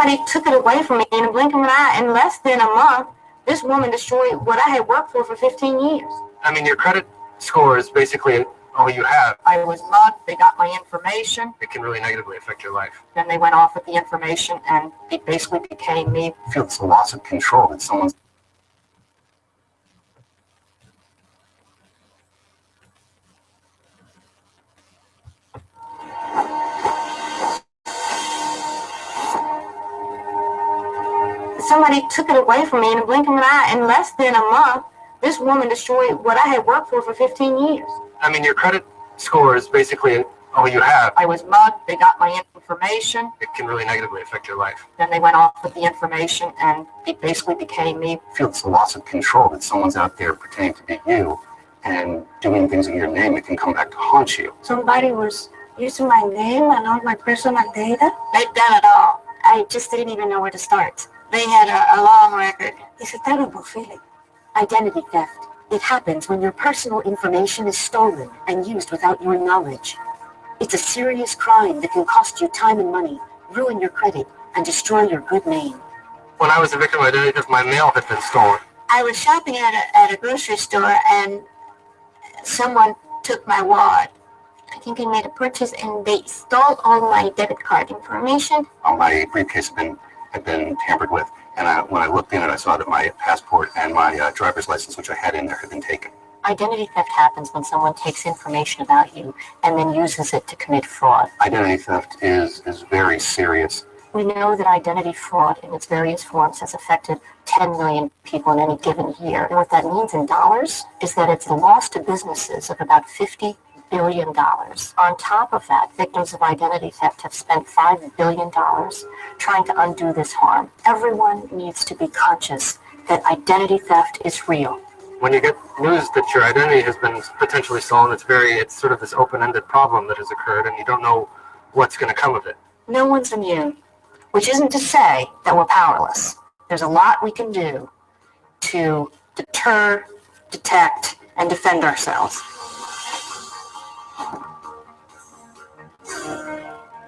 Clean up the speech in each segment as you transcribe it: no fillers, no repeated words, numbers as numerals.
Somebody took it away from me in a blink of an eye. In less than a month, this woman destroyed what I had worked for 15 years. I mean, your credit score is basically all you have. I was mugged. They got my information. It can really negatively affect your life. Then they went off with the information, and it basically became me. I feel it's a loss of control that someone's... Somebody took it away from me in a blink of an eye. In less than a month, this woman destroyed what I had worked for 15 years. I mean, your credit score is basically all you have. I was mugged. They got my information. It can really negatively affect your life. Then they went off with the information, and it basically became me. I feel it's a loss of control that someone's out there pretending to be you and doing things in your name that can come back to haunt you. Somebody was using my name and all my personal data. They've done it all. I just didn't even know where to start. They had a long record. It's a terrible feeling. Identity theft. It happens when your personal information is stolen and used without your knowledge. It's a serious crime that can cost you time and money, ruin your credit, and destroy your good name. When I was a victim of identity theft, my mail had been stolen. I was shopping at a grocery store, and someone took my wallet. I think I made a purchase, and they stole all my debit card information. Oh, my briefcase had been tampered with, and when I looked in it, I saw that my passport and my driver's license, which I had in there, had been taken. Identity theft happens when someone takes information about you and then uses it to commit fraud. Identity theft is very serious. We know that identity fraud in its various forms has affected 10 million people in any given year. And what that means in dollars is that it's a loss to businesses of about $50 billion. On top of that, victims of identity theft have spent $5 billion trying to undo this harm. Everyone needs to be conscious that identity theft is real. When you get news that your identity has been potentially stolen, it's sort of this open-ended problem that has occurred, and you don't know what's going to come of it. No one's immune, which isn't to say that we're powerless. There's a lot we can do to deter, detect, and defend ourselves.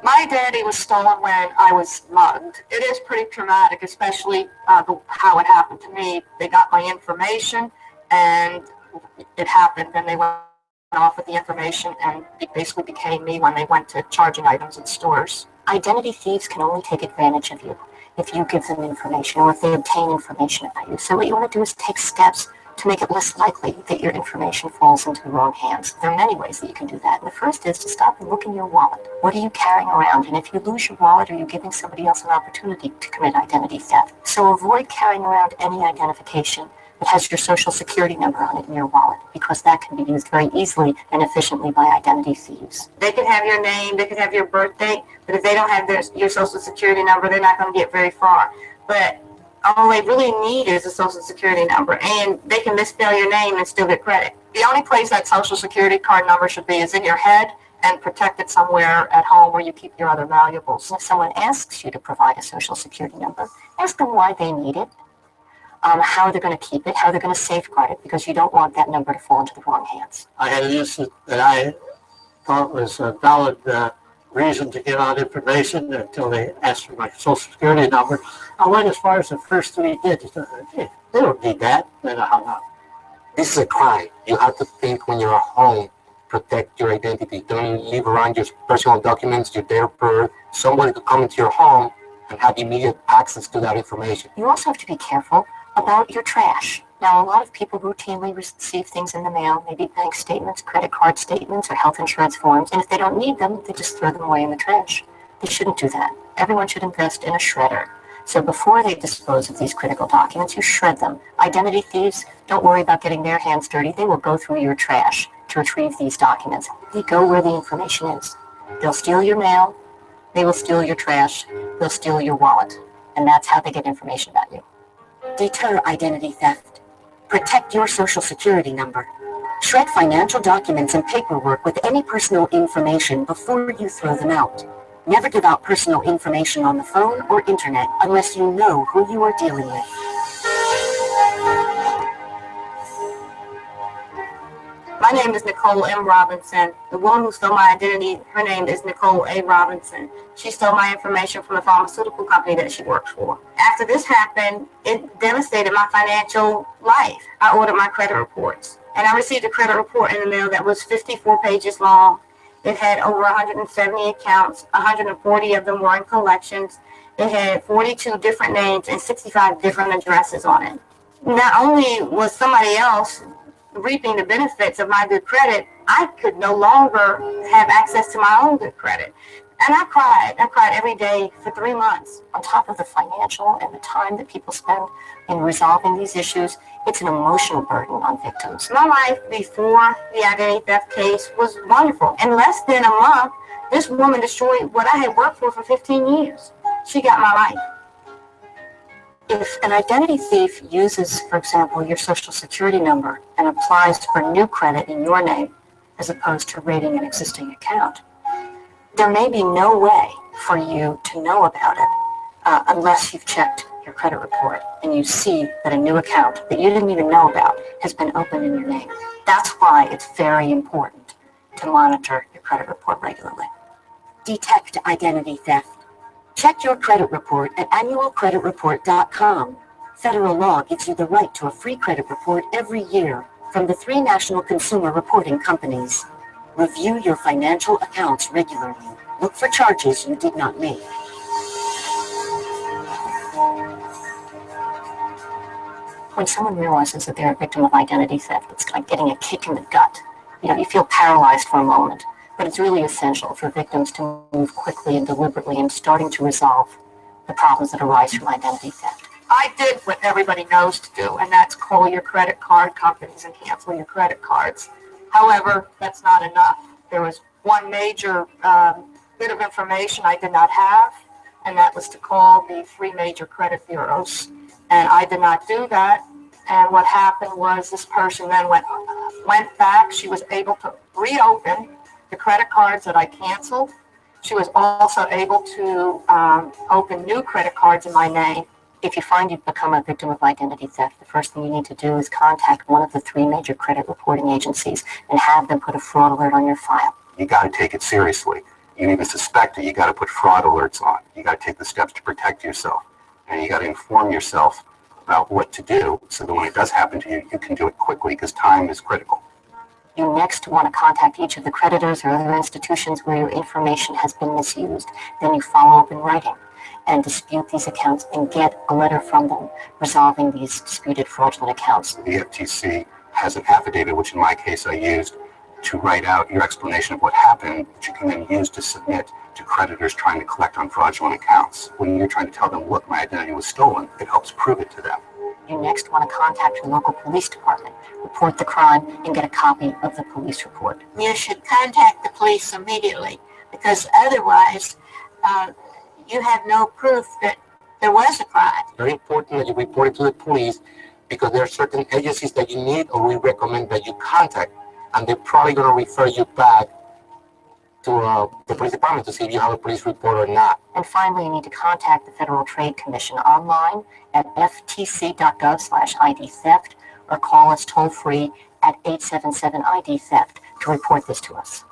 My identity was stolen when I was mugged. It is pretty traumatic, especially how it happened to me. They got my information, and it happened, and they went off with the information, and it basically became me when they went to charging items in stores. Identity thieves can only take advantage of you if you give them information or if they obtain information about you. So what you want to do is take steps to make it less likely that your information falls into the wrong hands. There are many ways that you can do that. And the first is to stop and look in your wallet. What are you carrying around? And if you lose your wallet, are you giving somebody else an opportunity to commit identity theft? So avoid carrying around any identification that has your social security number on it in your wallet, because that can be used very easily and efficiently by identity thieves. They can have your name, they can have your birthday, but if they don't have your social security number, they're not going to get very far. But all they really need is a social security number, and they can misspell your name and still get credit. The only place that social security card number should be is in your head and protected somewhere at home where you keep your other valuables. If someone asks you to provide a social security number, ask them why they need it, how they're going to keep it, how they're going to safeguard it, because you don't want that number to fall into the wrong hands. I had used it that I thought was a valid reason to give out information until they asked for my social security number. I went as far as the first 3 digits. Hey, they don't need that. Then I hung up. This is a crime. You have to think when you're at home, protect your identity. Don't leave around your personal documents, your date of birth. Somebody could come into your home and have immediate access to that information. You also have to be careful about your trash. Now, a lot of people routinely receive things in the mail, maybe bank statements, credit card statements, or health insurance forms, and if they don't need them, they just throw them away in the trash. They shouldn't do that. Everyone should invest in a shredder. So before they dispose of these critical documents, you shred them. Identity thieves, don't worry about getting their hands dirty. They will go through your trash to retrieve these documents. They go where the information is. They'll steal your mail, they will steal your trash, they'll steal your wallet, and that's how they get information about you. Deter identity theft. Protect your social security number. Shred financial documents and paperwork with any personal information before you throw them out. Never give out personal information on the phone or internet unless you know who you are dealing with. My name is Nicole M. Robinson. The woman who stole my identity, her name is Nicole A. Robinson. She stole my information from the pharmaceutical company that she works for. After this happened, it devastated my financial life. I ordered my credit reports, and I received a credit report in the mail that was 54 pages long. It had over 170 accounts, 140 of them were in collections. It had 42 different names and 65 different addresses on it. Not only was somebody else reaping the benefits of my good credit, I could no longer have access to my own good credit. And I cried. I cried every day for 3 months. On top of the financial and the time that people spend in resolving these issues, it's an emotional burden on victims. My life before the identity theft case was wonderful. In less than a month, this woman destroyed what I had worked for 15 years. She got my life. If an identity thief uses, for example, your social security number and applies for new credit in your name, as opposed to raiding an existing account, there may be no way for you to know about it unless you've checked your credit report and you see that a new account that you didn't even know about has been opened in your name. That's why it's very important to monitor your credit report regularly. Detect identity theft. Check your credit report at annualcreditreport.com. Federal law gives you the right to a free credit report every year from the 3 national consumer reporting companies. Review your financial accounts regularly. Look for charges you did not make. When someone realizes that they're a victim of identity theft, it's like getting a kick in the gut. You feel paralyzed for a moment. But it's really essential for victims to move quickly and deliberately in starting to resolve the problems that arise from identity theft. I did what everybody knows to do, and that's call your credit card companies and cancel your credit cards. However, that's not enough. There was one major bit of information I did not have, and that was to call the 3 major credit bureaus. And I did not do that. And what happened was this person then went back. She was able to reopen the credit cards that I canceled. She was also able to open new credit cards in my name. If you find you've become a victim of identity theft, the first thing you need to do is contact one of the 3 major credit reporting agencies and have them put a fraud alert on your file. You got to take it seriously. You even suspect it, you got to put fraud alerts on. You got to take the steps to protect yourself. And you got to inform yourself about what to do so that when it does happen to you, you can do it quickly because time is critical. You next want to contact each of the creditors or other institutions where your information has been misused. Then you follow up in writing and dispute these accounts and get a letter from them resolving these disputed fraudulent accounts. The FTC has an affidavit, which in my case I used to write out your explanation of what happened, which you can then use to submit to creditors trying to collect on fraudulent accounts. When you're trying to tell them, look, my identity was stolen, it helps prove it to them. You next want to contact your local police department, report the crime, and get a copy of the police report. You should contact the police immediately because otherwise you have no proof that there was a crime. It's very important that you report it to the police because there are certain agencies that you need or we recommend that you contact, and they're probably going to refer you back to the police department to see if you have a police report or not. And finally, you need to contact the Federal Trade Commission online at ftc.gov/ID-theft or call us toll-free at 877-ID-THEFT to report this to us.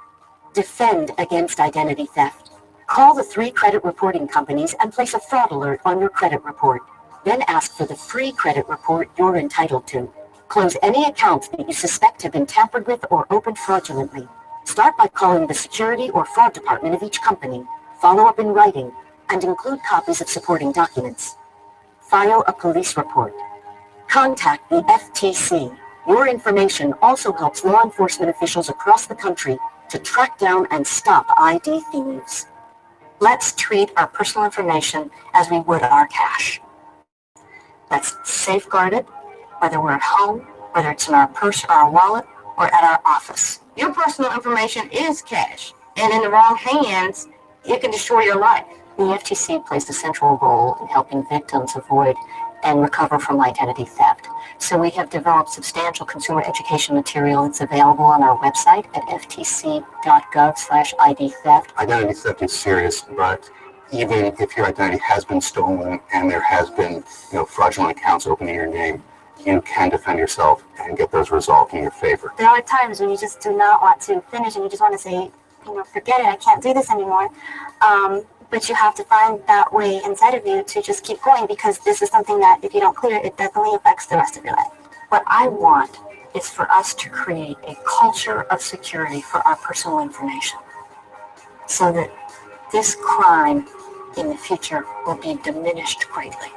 Defend against identity theft. Call the 3 credit reporting companies and place a fraud alert on your credit report. Then ask for the free credit report you're entitled to. Close any accounts that you suspect have been tampered with or opened fraudulently. Start by calling the security or fraud department of each company. Follow up in writing and include copies of supporting documents. File a police report. Contact the FTC. Your information also helps law enforcement officials across the country to track down and stop ID thieves. Let's treat our personal information as we would our cash. Let's safeguard it, whether we're at home, whether it's in our purse or our wallet, or at our office. Your personal information is cash, and in the wrong hands, it can destroy your life. The FTC plays a central role in helping victims avoid and recover from identity theft. So we have developed substantial consumer education material that's available on our website at ftc.gov/ID-theft. Identity theft is serious, but even if your identity has been stolen and there has been fraudulent accounts open in your name, you can defend yourself and get those resolved in your favor. There are times when you just do not want to finish and you just want to say, forget it, I can't do this anymore. But you have to find that way inside of you to just keep going, because this is something that if you don't clear, it definitely affects the rest of your life. What I want is for us to create a culture of security for our personal information so that this crime in the future will be diminished greatly.